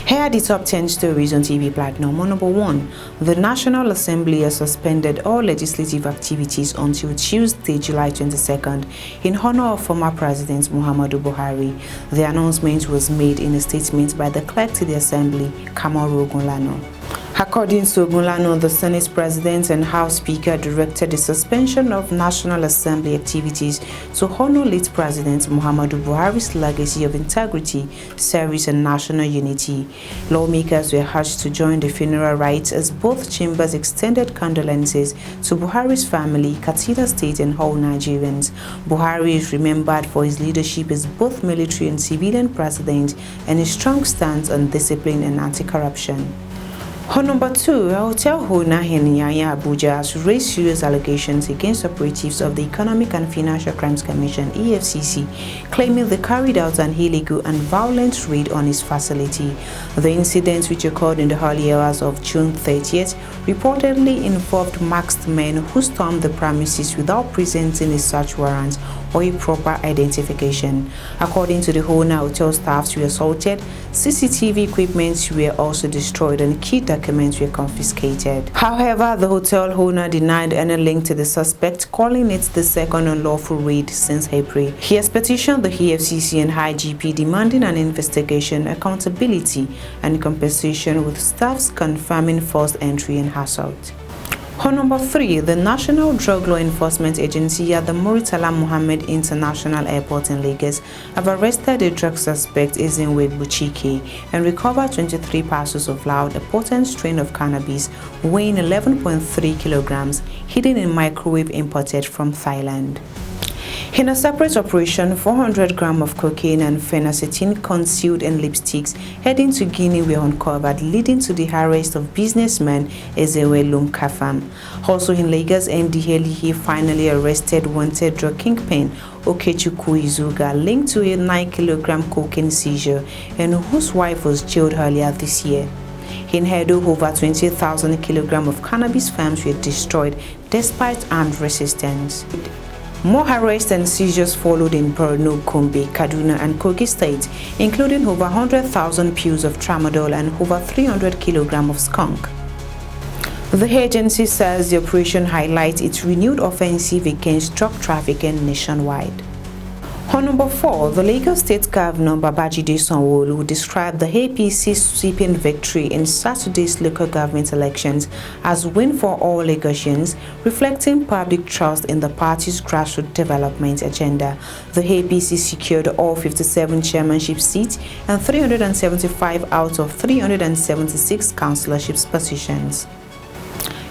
Here are the top 10 stories on TV Platinum. Number 1. The National Assembly has suspended all legislative activities until Tuesday, July 22nd, in honor of former President Muhammadu Buhari. The announcement was made in a statement by the clerk to the Assembly, Kamaru Ogunlana. According to Ogunlana, the Senate President and House Speaker directed the suspension of National Assembly activities to honor late President Muhammadu Buhari's legacy of integrity, service, and national unity. Lawmakers were urged to join the funeral rites as both chambers extended condolences to Buhari's family, Katsina State, and all Nigerians. Buhari is remembered for his leadership as both military and civilian president and his strong stance on discipline and anti-corruption. On number 2, a hotel owner in Yanya, Abuja has raised serious allegations against operatives of the Economic and Financial Crimes Commission (EFCC), claiming they carried out an illegal and violent raid on his facility. The incident, which occurred in the early hours of June 30th, reportedly involved masked men who stormed the premises without presenting a search warrant or a proper identification. According to the owner, hotel staffs were assaulted, CCTV equipment were also destroyed, and key documents were confiscated. However, the hotel owner denied any link to the suspect, calling it the second unlawful raid since April. He has petitioned the EFCC and IGP demanding an investigation, accountability, and compensation, with staffs confirming forced entry and assault. On number 3, the National Drug Law Enforcement Agency at the Muritala Muhammed International Airport in Lagos have arrested a drug suspect, Ezinwe Buchike, and recovered 23 parcels of loud, a potent strain of cannabis weighing 11.3 kilograms, hidden in microwave imported from Thailand. In a separate operation, 400 grams of cocaine and phenacetin concealed in lipsticks heading to Guinea were uncovered, leading to the arrest of businessman Ezewe Lumkafam. Also in Lagos, NDLEA finally arrested wanted drug kingpin Okechukwu Izuga, linked to a 9-kilogram cocaine seizure and whose wife was jailed earlier this year. In Edo, over 20,000 kilograms of cannabis farms were destroyed despite armed resistance. More arrests and seizures followed in Borno, Gombe, Kaduna, and Kogi State, including over 100,000 pills of tramadol and over 300 kilograms of skunk. The agency says the operation highlights its renewed offensive against drug trafficking nationwide. On number 4, the Lagos State Governor Babajide Sanwo-Olu described the APC sweeping victory in Saturday's local government elections as win for all Lagosians, reflecting public trust in the party's grassroots development agenda. The APC secured all 57 chairmanship seats and 375 out of 376 councillorship positions.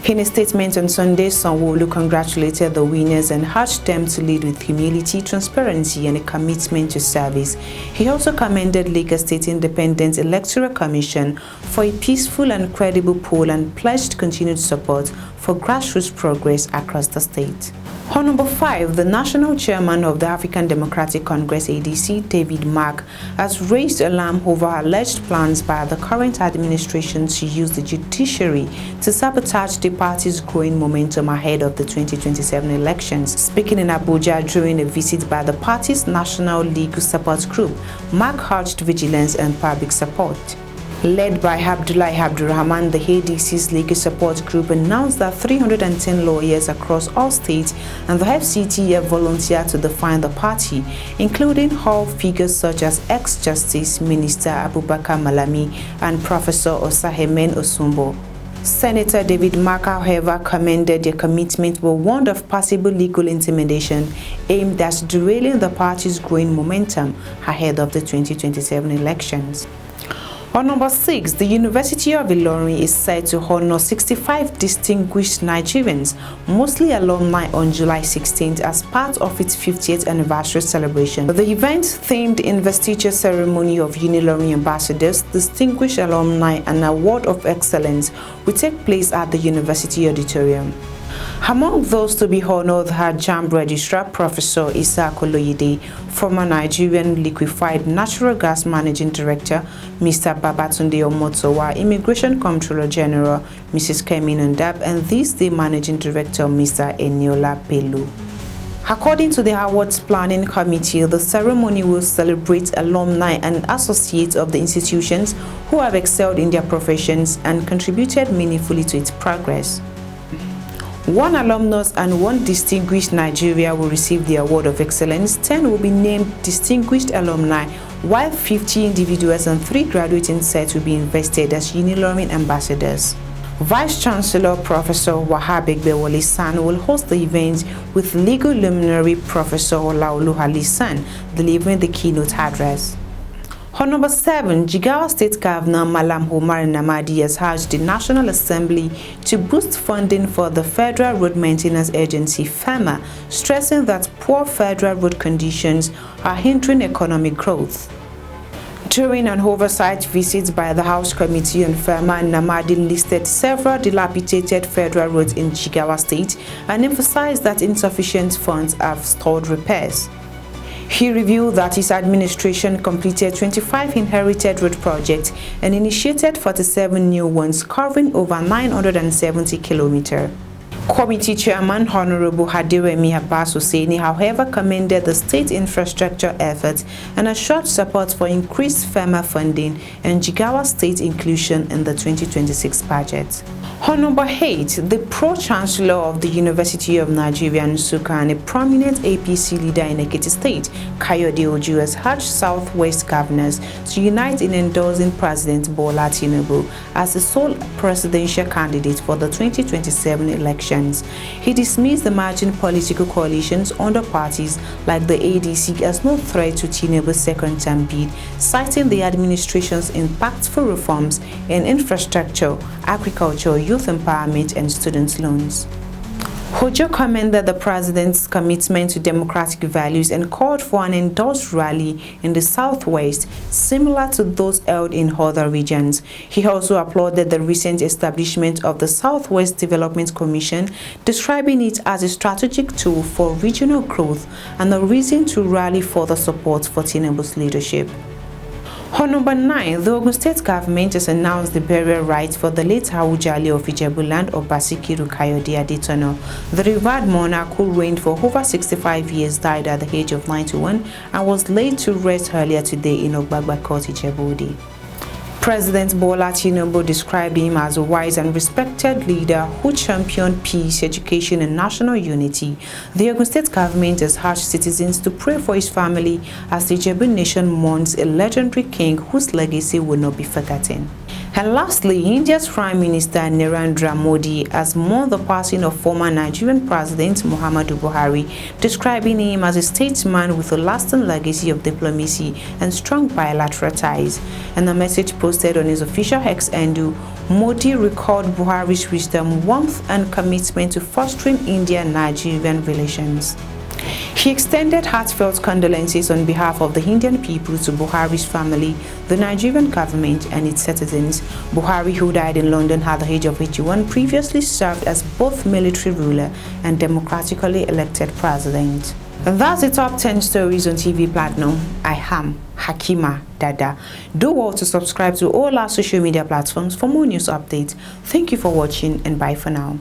In a statement on Sunday, Sanwo-Olu congratulated the winners and urged them to lead with humility, transparency, and a commitment to service. He also commended Lagos State Independent Electoral Commission for a peaceful and credible poll and pledged continued support for grassroots progress across the state. On number 5, the national chairman of the African Democratic Congress (ADC), David Mark, has raised alarm over alleged plans by the current administration to use the judiciary to sabotage the party's growing momentum ahead of the 2027 elections. Speaking in Abuja during a visit by the party's National Legal Support Group, Mark urged vigilance and public support. Led by Abdullahi Abdurrahman, the ADC's legal support group announced that 310 lawyers across all states and the FCT have volunteered to define the party, including all figures such as ex-Justice Minister Abubakar Malami and Professor Osahemen Osumbo. Senator David Mark, however, commended their commitment but warned of possible legal intimidation aimed at derailing the party's growing momentum ahead of the 2027 elections. On number 6, the University of Ilorin is set to honor 65 distinguished Nigerians, mostly alumni, on July 16th as part of its 50th anniversary celebration. The event-themed investiture ceremony of Unilorin ambassadors, distinguished alumni, and award of excellence will take place at the University Auditorium. Among those to be honored are JAMB Registrar Professor Isa Koloyede, former Nigerian Liquefied Natural Gas Managing Director Mr. Babatunde Omotowa, Immigration Comptroller General Mrs. Kemi Ndab, and this day Managing Director Mr. Eniola Pelu. According to the awards planning committee, the ceremony will celebrate alumni and associates of the institutions who have excelled in their professions and contributed meaningfully to its progress. 1 alumnus and 1 distinguished Nigeria will receive the Award of Excellence, 10 will be named distinguished alumni, while 50 individuals and 3 graduating sets will be invested as Unilorin ambassadors. Vice-Chancellor Professor Wahab Egbewole San will host the event with legal luminary Professor Olaolu San delivering the keynote address. On number 7, Jigawa State Governor Malam Umar Namadi has urged the National Assembly to boost funding for the Federal Road Maintenance Agency (FEMA), stressing that poor federal road conditions are hindering economic growth. During an oversight visit by the House Committee on FEMA, Namadi listed several dilapidated federal roads in Jigawa State and emphasized that insufficient funds have stalled repairs. He revealed that his administration completed 25 inherited road projects and initiated 47 new ones covering over 970 kilometers. Committee Chairman Honorable Hadiremi Abbas Hussaini, however, commended the state infrastructure efforts and assured support for increased FEMA funding and Jigawa State inclusion in the 2026 budget. On number 8, the Pro-Chancellor of the University of Nigeria, Nsukka, and a prominent APC leader in Ekiti State, Kayode Oju, has urged Southwest governors to unite in endorsing President Bola Tinubu as the sole presidential candidate for the 2027 elections. He dismissed the emerging political coalitions under parties like the ADC as no threat to Tinubu's second-term bid, citing the administration's impactful reforms in infrastructure, agriculture, youth empowerment, and student loans. Ojo commended the president's commitment to democratic values and called for an endorsed rally in the Southwest, similar to those held in other regions. He also applauded the recent establishment of the Southwest Development Commission, describing it as a strategic tool for regional growth and a reason to rally for the support for Tinubu's leadership. On number 9, the Ogun State government has announced the burial rights for the late Awujale of Ijebuland, Obasikiru Kayode Adetono. The revered monarch, who reigned for over 65 years, died at the age of 91 and was laid to rest earlier today in Ogbagba Court, Ijebu-Ode. President Bola Tinubu described him as a wise and respected leader who championed peace, education, and national unity. The Ogun State government has urged citizens to pray for his family as the Ijebu nation mourns a legendary king whose legacy will not be forgotten. And lastly, India's Prime Minister Narendra Modi has mourned the passing of former Nigerian President Muhammadu Buhari, describing him as a statesman with a lasting legacy of diplomacy and strong bilateral ties. In a message posted on his official X handle, Modi recalled Buhari's wisdom, warmth, and commitment to fostering India-Nigerian relations. He extended heartfelt condolences on behalf of the Indian people to Buhari's family, the Nigerian government, and its citizens. Buhari, who died in London at the age of 81, previously served as both military ruler and democratically elected president. And that's the top 10 stories on TV Platinum. I am Hakima Dada. Do well to subscribe to all our social media platforms for more news updates. Thank you for watching, and bye for now.